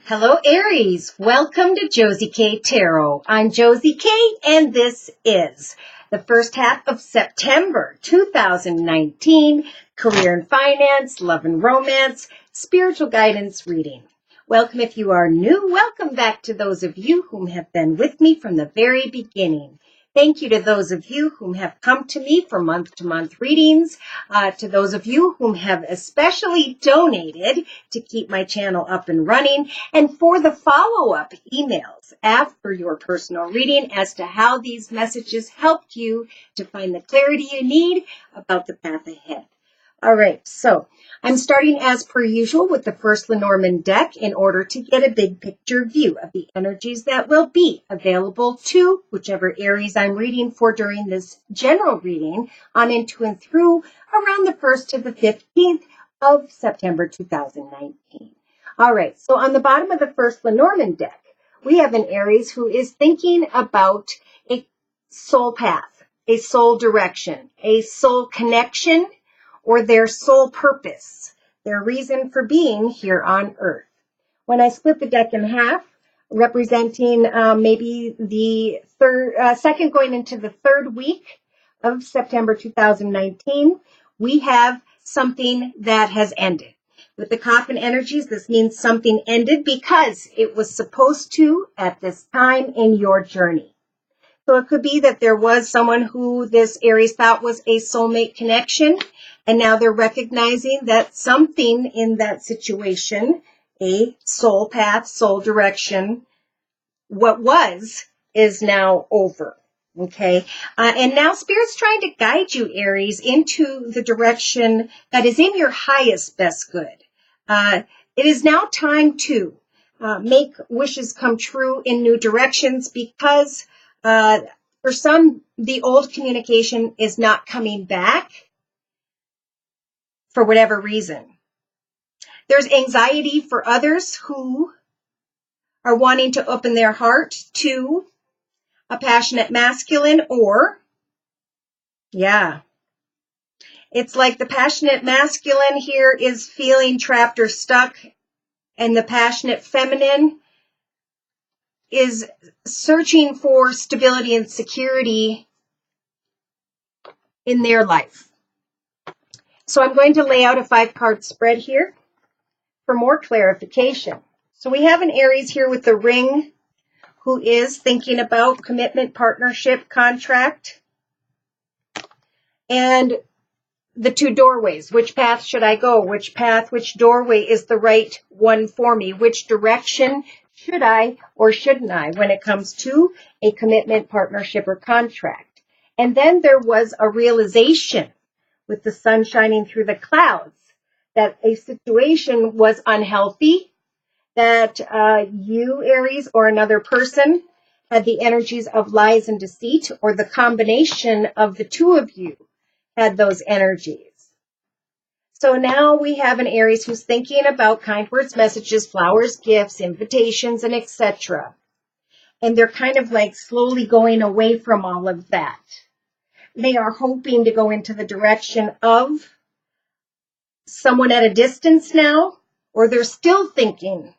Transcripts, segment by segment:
Hello, Aries. Welcome to Josie K Tarot. I'm Josie K, and this is the first half of September 2019 career and finance, love and romance, spiritual guidance reading. Welcome if you are new. Welcome back to those of you whom have been with me from the very beginning. Thank you to those of you whom have come to me for month-to-month readings, to those of you whom have especially donated to keep my channel up and running, and for the follow-up emails after your personal reading as to how these messages helped you to find the clarity you need about the path ahead. All right, so I'm starting as per usual with the first Lenormand deck in order to get a big picture view of the energies that will be available to whichever Aries I'm reading for during this general reading on into and through around the 1st to the 15th of September 2019. All right, so on the bottom of the first Lenormand deck, we have an Aries who is thinking about a soul path, a soul direction, a soul connection, or their sole purpose, their reason for being here on Earth. When I split the deck in half, representing maybe the second going into the third week of September 2019, we have something that has ended. With the coffin energies, this means something ended because it was supposed to at this time in your journey. So it could be that there was someone who this Aries thought was a soulmate connection, and now they're recognizing that something in that situation, a soul path, soul direction, what was is now over. Okay. And now Spirit's trying to guide you, Aries, into the direction that is in your highest best good. It is now time to make wishes come true in new directions because for some, the old communication is not coming back for whatever reason. There's anxiety for others who are wanting to open their heart to a passionate masculine, or, it's like the passionate masculine here is feeling trapped or stuck, and the passionate feminine is searching for stability and security in their life. So I'm going to lay out a 5-card spread here for more clarification. So we have an Aries here with the ring who is thinking about commitment, partnership, contract, and the 2 doorways. Which path should I go? Which doorway is the right one for me? Which direction should I or shouldn't I when it comes to a commitment, partnership, or contract? And then there was a realization with the sun shining through the clouds that a situation was unhealthy, that you, Aries, or another person had the energies of lies and deceit, or the combination of the two of you had those energies. So now we have an Aries who's thinking about kind words, messages, flowers, gifts, invitations, and etc. And they're kind of like slowly going away from all of that. They are hoping to go into the direction of someone at a distance now, or they're still thinking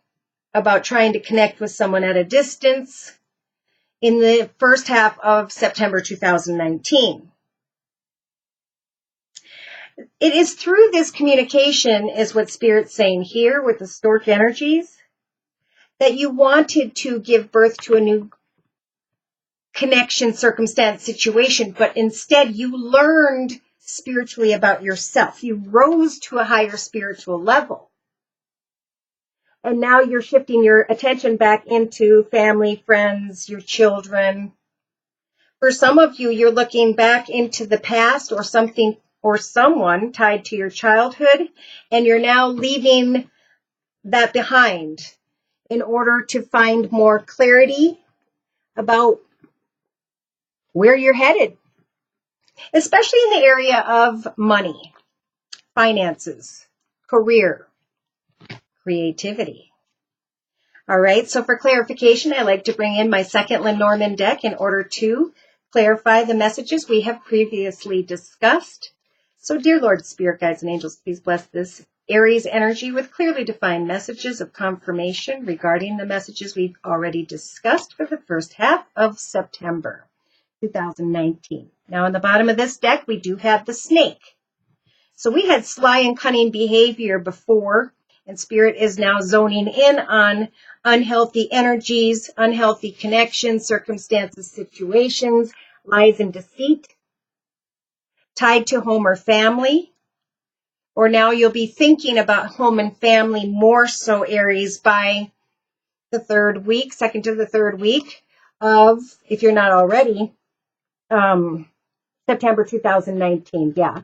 about trying to connect with someone at a distance in the first half of September 2019. It is through this communication, is what Spirit's saying here with the stork energies, that you wanted to give birth to a new connection, circumstance, situation, but instead you learned spiritually about yourself. You rose to a higher spiritual level. And now you're shifting your attention back into family, friends, your children. For some of you, you're looking back into the past or something or someone tied to your childhood, and you're now leaving that behind in order to find more clarity about where you're headed, especially in the area of money, finances, career, creativity. All right, so for clarification, I like to bring in my second Lenormand deck in order to clarify the messages we have previously discussed. So dear Lord, Spirit, Guides, and Angels, please bless this Aries energy with clearly defined messages of confirmation regarding the messages we've already discussed for the first half of September 2019. Now, on the bottom of this deck, we do have the snake. So we had sly and cunning behavior before, and Spirit is now zoning in on unhealthy energies, unhealthy connections, circumstances, situations, lies and deceit, tied to home or family. Or now you'll be thinking about home and family more so, Aries, by the third week, second to the third week of, if you're not already, September 2019. Yeah.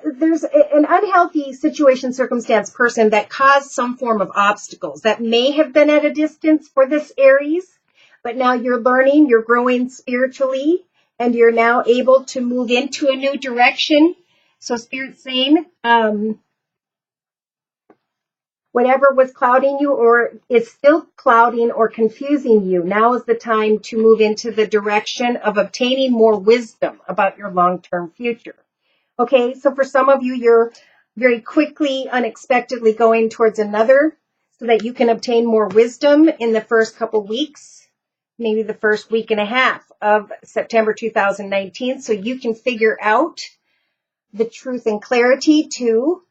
There's an unhealthy situation, circumstance, person that caused some form of obstacles that may have been at a distance for this Aries, but now you're learning, you're growing spiritually, and you're now able to move into a new direction. So Spirit's saying, whatever was clouding you or is still clouding or confusing you, now is the time to move into the direction of obtaining more wisdom about your long-term future. Okay, so for some of you, you're very quickly, unexpectedly going towards another so that you can obtain more wisdom in the first couple weeks, maybe the first week and a half of September 2019, so you can figure out the truth and clarity to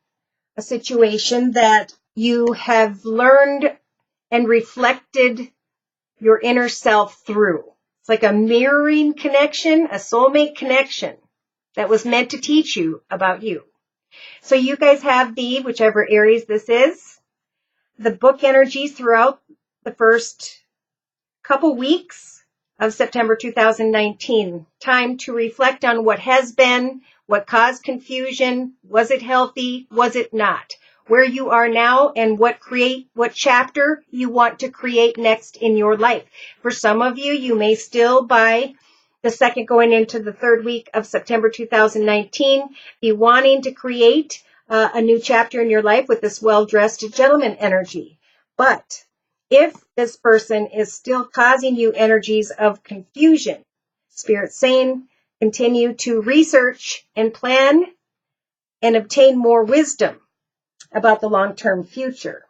a situation that you have learned and reflected your inner self through. It's like a mirroring connection, a soulmate connection that was meant to teach you about you. So you guys have the, whichever Aries this is, the book energies throughout the first couple weeks of September 2019. Time to reflect on what has been, what caused confusion, was it healthy, was it not? Where you are now and what chapter you want to create next in your life. For some of you, you may still, by the second going into the third week of September 2019, be wanting to create a new chapter in your life with this well-dressed gentleman energy. But if this person is still causing you energies of confusion, Spirit's saying, continue to research and plan and obtain more wisdom about the long-term future.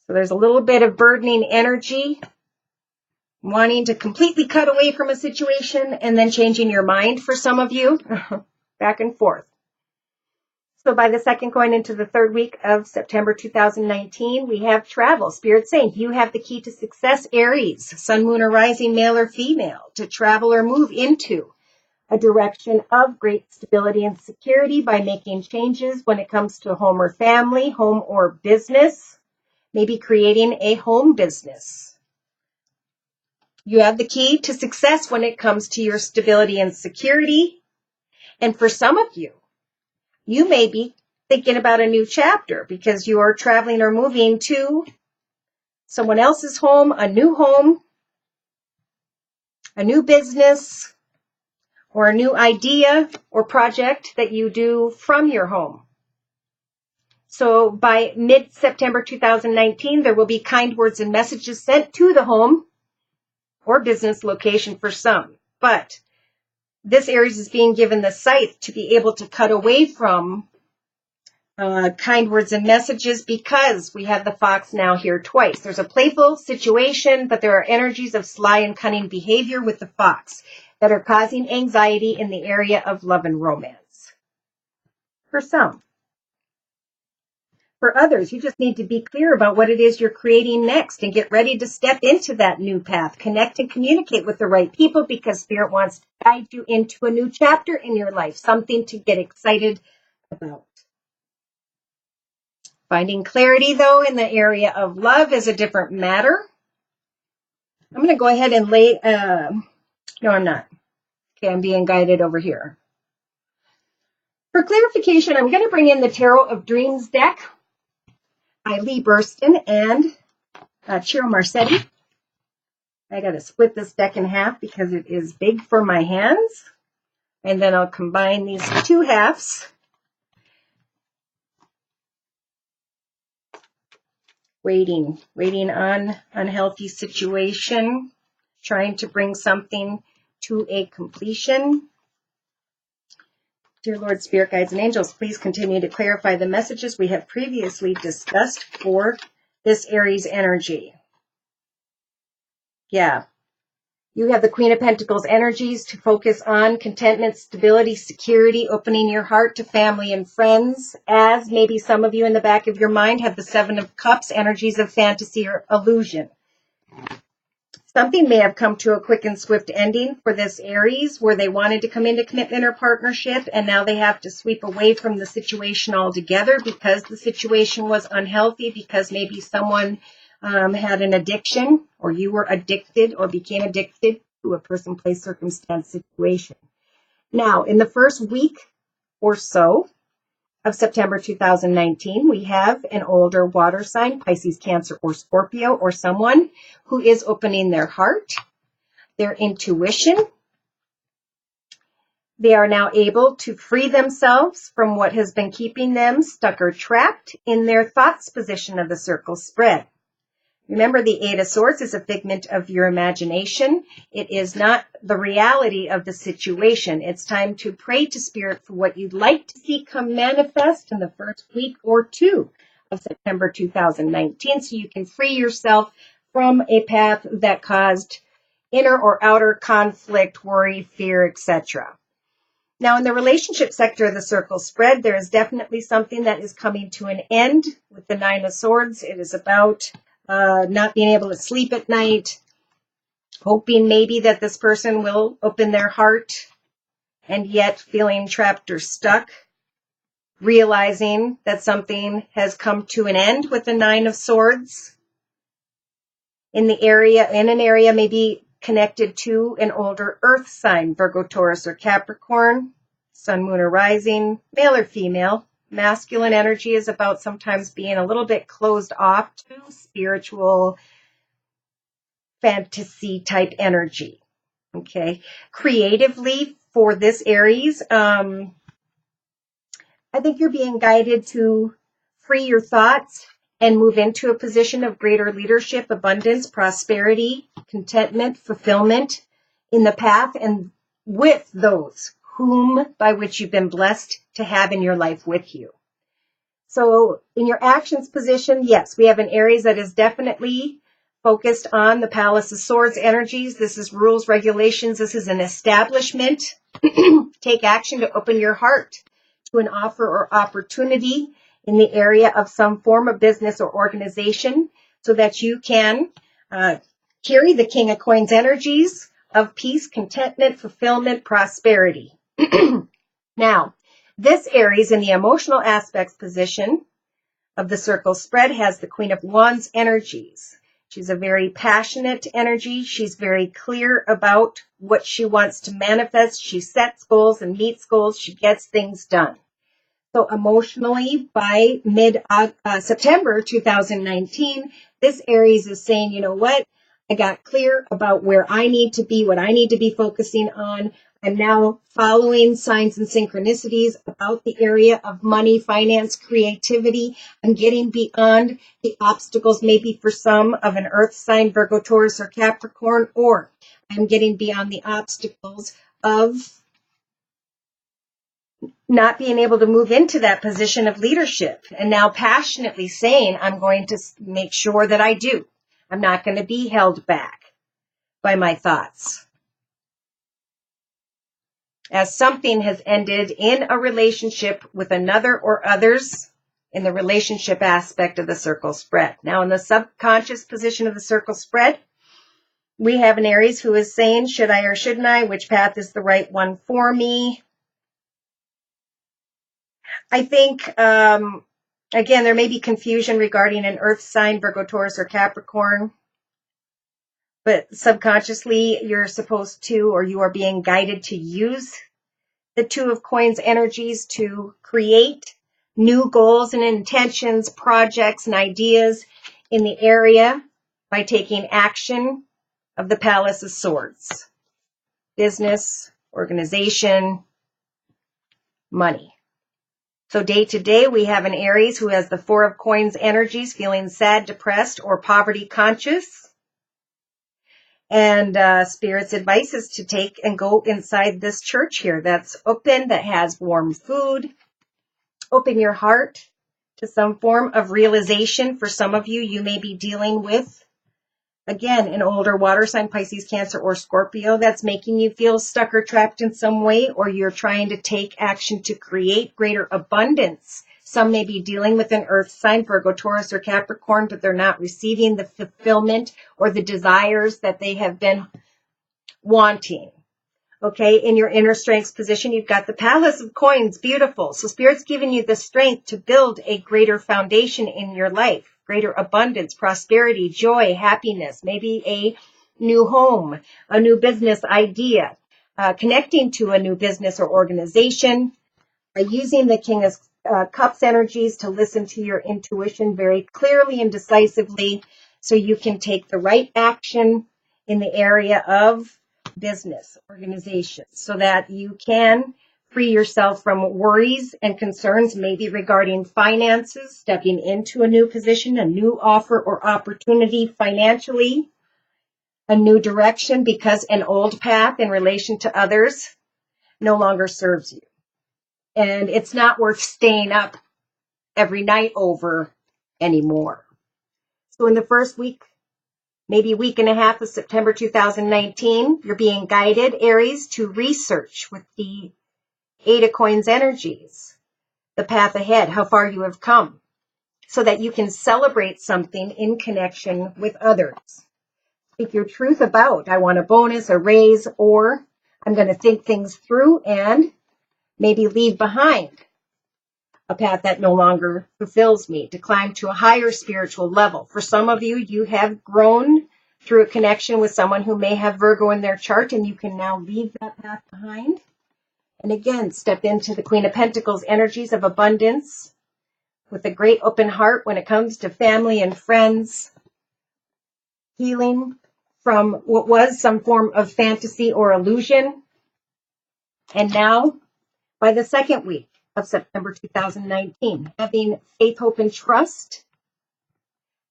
So there's a little bit of burdening energy, wanting to completely cut away from a situation and then changing your mind for some of you, back and forth. So by the second going into the third week of September 2019, we have travel. Spirit saying you have the key to success, Aries, sun, moon, or rising, male or female, to travel or move into a direction of great stability and security by making changes when it comes to home or family, home or business, maybe creating a home business. You have the key to success when it comes to your stability and security. And for some of you, you may be thinking about a new chapter because you are traveling or moving to someone else's home, a new business, or a new idea or project that you do from your home. So by mid-September 2019, there will be kind words and messages sent to the home or business location for some. But this Aries is being given the scythe to be able to cut away from kind words and messages because we have the fox now here twice. There's a playful situation, but there are energies of sly and cunning behavior with the fox that are causing anxiety in the area of love and romance. For some. For others, you just need to be clear about what it is you're creating next and get ready to step into that new path. Connect and communicate with the right people because Spirit wants to guide you into a new chapter in your life, something to get excited about. Finding clarity, though, in the area of love is a different matter. I'm going to go ahead and lay... no, I'm not. Okay, I'm being guided over here. For clarification, I'm going to bring in the Tarot of Dreams deck by Lee Burston and Ciro Marsetti. I got to split this deck in half because it is big for my hands. And then I'll combine these two halves. Waiting on unhealthy situation, trying to bring something to a completion. Dear Lord, Spirit Guides, and Angels, please continue to clarify the messages we have previously discussed for this Aries energy. Yeah. You have the Queen of Pentacles energies to focus on contentment, stability, security, opening your heart to family and friends, as maybe some of you in the back of your mind have the Seven of Cups, energies of fantasy or illusion. Something may have come to a quick and swift ending for this Aries where they wanted to come into commitment or partnership, and now they have to sweep away from the situation altogether because the situation was unhealthy, because maybe someone had an addiction, or you were addicted or became addicted to a person, place, circumstance, situation. Now, in the first week or so of September 2019, we have an older water sign, Pisces, Cancer, or Scorpio, or someone who is opening their heart, their intuition. They are now able to free themselves from what has been keeping them stuck or trapped in their thoughts position of the circle spread. Remember, the Eight of Swords is a figment of your imagination. It is not the reality of the situation. It's time to pray to Spirit for what you'd like to see come manifest in the first week or two of September 2019, so you can free yourself from a path that caused inner or outer conflict, worry, fear, etc. Now, in the relationship sector of the circle spread, there is definitely something that is coming to an end with the Nine of Swords. It is about not being able to sleep at night, hoping maybe that this person will open their heart, and yet feeling trapped or stuck, realizing that something has come to an end with the Nine of Swords in an area maybe connected to an older earth sign, Virgo, Taurus, or Capricorn, sun, moon, or rising, male or female. Masculine energy is about sometimes being a little bit closed off to spiritual fantasy type energy. Okay. Creatively for this Aries, I think you're being guided to free your thoughts and move into a position of greater leadership, abundance, prosperity, contentment, fulfillment in the path and with those by which you've been blessed to have in your life with you. So in your actions position, yes, we have an Aries that is definitely focused on the Palace of Swords energies. This is rules, regulations. This is an establishment. Take action to open your heart to an offer or opportunity in the area of some form of business or organization so that you can carry the King of Coins energies of peace, contentment, fulfillment, prosperity. Now, this Aries in the emotional aspects position of the circle spread has the Queen of Wands energies. She's a very passionate energy. She's very clear about what she wants to manifest. She sets goals and meets goals. She gets things done. So emotionally, by mid-September 2019, this Aries is saying, you know what? I got clear about where I need to be, what I need to be focusing on. I'm now following signs and synchronicities about the area of money, finance, creativity. I'm getting beyond the obstacles, maybe for some of an earth sign, Virgo, Taurus, or Capricorn, or I'm getting beyond the obstacles of not being able to move into that position of leadership, and now passionately saying, I'm going to make sure that I do. I'm not going to be held back by my thoughts. As something has ended in a relationship with another or others in the relationship aspect of the circle spread. Now, in the subconscious position of the circle spread, we have an Aries who is saying, should I or shouldn't I? Which path is the right one for me? I think, again, there may be confusion regarding an earth sign, Virgo, Taurus, or Capricorn. But subconsciously, you're supposed to, or you are being guided to use the Two of Coins energies to create new goals and intentions, projects and ideas in the area by taking action of the Palace of Swords. Business, organization, money. So day to day, we have an Aries who has the Four of Coins energies, feeling sad, depressed, or poverty conscious. And Spirit's advice is to take and go inside this church here that's open, that has warm food. Open your heart to some form of realization. For some of you, you may be dealing with, again, an older water sign, Pisces, Cancer, or Scorpio that's making you feel stuck or trapped in some way, or you're trying to take action to create greater abundance. Some may be dealing with an earth sign, Virgo, Taurus, or Capricorn, but they're not receiving the fulfillment or the desires that they have been wanting. Okay, in your inner strengths position, you've got the Palace of Coins, beautiful. So Spirit's giving you the strength to build a greater foundation in your life, greater abundance, prosperity, joy, happiness, maybe a new home, a new business idea, connecting to a new business or organization, using the King of Cups energies to listen to your intuition very clearly and decisively so you can take the right action in the area of business, organization, so that you can free yourself from worries and concerns, maybe regarding finances, stepping into a new position, a new offer or opportunity financially, a new direction, because an old path in relation to others no longer serves you. And it's not worth staying up every night over anymore. So in the first week, maybe week and a half of September 2019, you're being guided, Aries, to research with the Eight of Coins energies, the path ahead, how far you have come, so that you can celebrate something in connection with others. Speak your truth about, I want a bonus, a raise, or I'm going to think things through and maybe leave behind a path that no longer fulfills me, to climb to a higher spiritual level. For some of you, you have grown through a connection with someone who may have Virgo in their chart, and you can now leave that path behind. And again, step into the Queen of Pentacles energies of abundance with a great open heart when it comes to family and friends, healing from what was some form of fantasy or illusion. And now, by the second week of September 2019, having faith, hope, and trust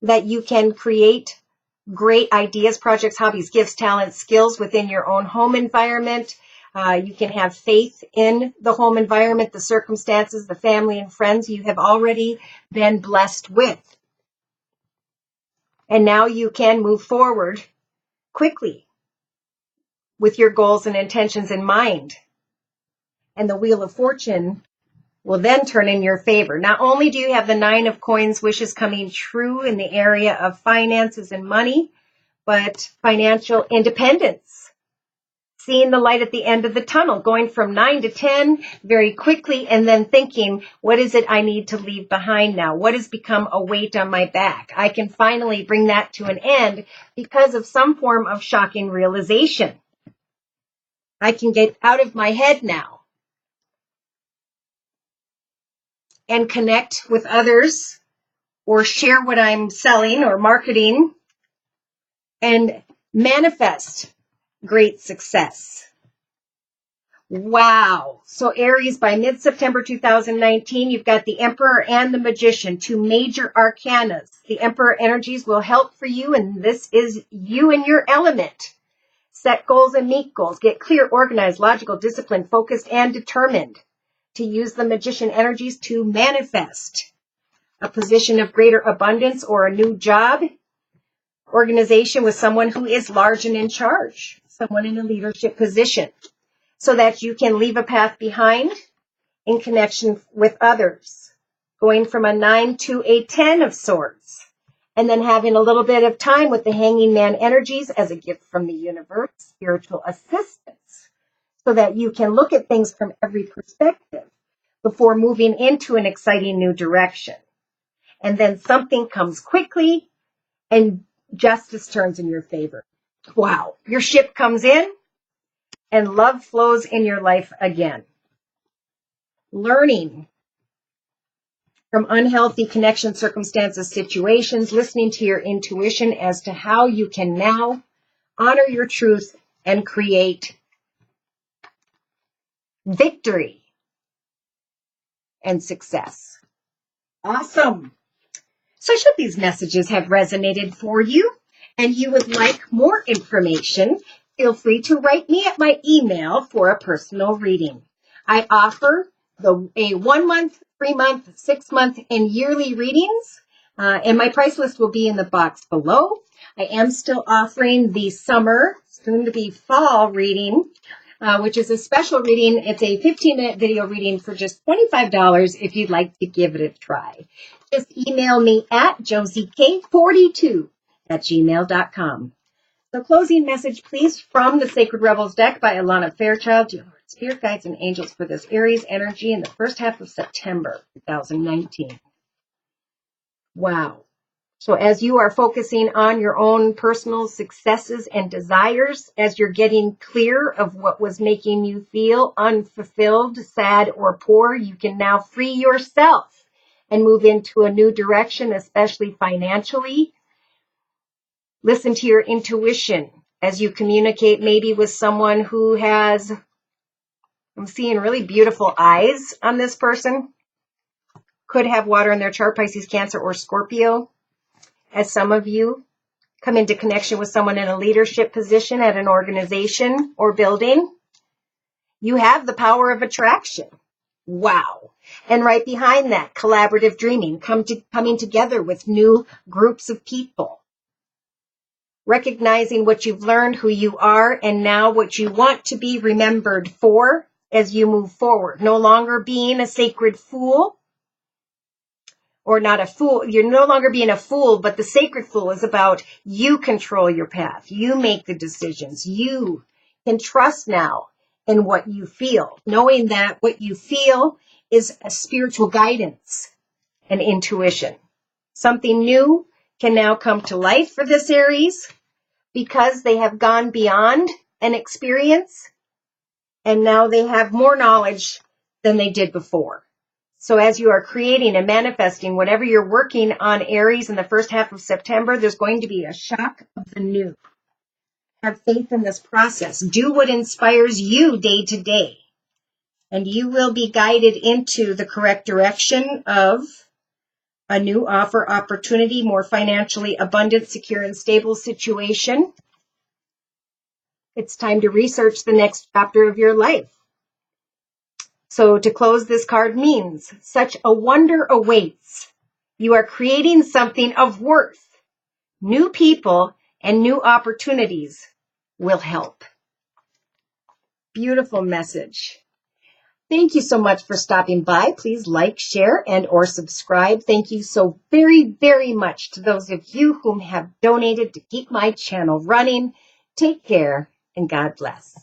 that you can create great ideas, projects, hobbies, gifts, talents, skills within your own home environment. You can have faith in the home environment, the circumstances, the family and friends you have already been blessed with. And now you can move forward quickly with your goals and intentions in mind. And the Wheel of Fortune will then turn in your favor. Not only do you have the Nine of Coins wishes coming true in the area of finances and money, but financial independence, seeing the light at the end of the tunnel, going from 9 to 10 very quickly, and then thinking, what is it I need to leave behind now? What has become a weight on my back? I can finally bring that to an end because of some form of shocking realization. I can get out of my head now and connect with others or share what I'm selling or marketing and manifest great success. Wow. So Aries, by mid-September 2019, you've got the Emperor and the Magician, two major arcanas. The Emperor energies will help for you, and this is you in your element. Set goals and meet goals. Get clear, organized, logical, disciplined, focused, and determined. To use the Magician energies to manifest a position of greater abundance or a new job, organization with someone who is large and in charge, someone in a leadership position, so that you can leave a path behind in connection with others, going from a 9 to a 10 of swords, and then having a little bit of time with the Hanging Man energies as a gift from the universe, spiritual assistance, so that you can look at things from every perspective before moving into an exciting new direction. And then something comes quickly and justice turns in your favor. Wow. Your ship comes in and love flows in your life again. Learning from unhealthy connection, circumstances, situations, listening to your intuition as to how you can now honor your truth and create victory and success. Awesome. So I hope these messages have resonated for you. and you would like more information, feel free to write me at my email for a personal reading. I offer a 1 month, 3 month, 6 month, and yearly readings, and my price list will be in the box below. I am still offering the summer, soon to be fall reading, which is a special reading. It's a 15-minute video reading for just $25 if you'd like to give it a try. Just email me at josiek42@gmail.com. So closing message, please, from the Sacred Rebels deck by Alana Fairchild. Dear Lord, Spirit Guides and Angels for this Aries energy in the first half of September 2019. Wow. So as you are focusing on your own personal successes and desires, as you're getting clear of what was making you feel unfulfilled, sad, or poor, you can now free yourself and move into a new direction, especially financially. Listen to your intuition as you communicate maybe with someone who has, I'm seeing really beautiful eyes on this person. Could have water in their chart, Pisces, Cancer, or Scorpio. As some of you come into connection with someone in a leadership position at an organization or building, you have the power of attraction. Wow. And right behind that, collaborative dreaming, coming together with new groups of people. Recognizing what you've learned, who you are, and now what you want to be remembered for as you move forward. No longer being a sacred fool, or not a fool. You're no longer being a fool, but the sacred fool is about you control your path. You make the decisions. You can trust now in what you feel, knowing that what you feel is a spiritual guidance and intuition. Something new can now come to life for this Aries because they have gone beyond an experience and now they have more knowledge than they did before. So as you are creating and manifesting whatever you're working on, Aries, in the first half of September, there's going to be a shock of the new. Have faith in this process. Do what inspires you day to day. And you will be guided into the correct direction of a new offer, opportunity, more financially abundant, secure, and stable situation. It's time to research the next chapter of your life. So to close, this card means such a wonder awaits. You are creating something of worth. New people and new opportunities will help. Beautiful message. Thank you so much for stopping by. Please like, share, and or subscribe. Thank you so very, very much to those of you whom have donated to keep my channel running. Take care and God bless.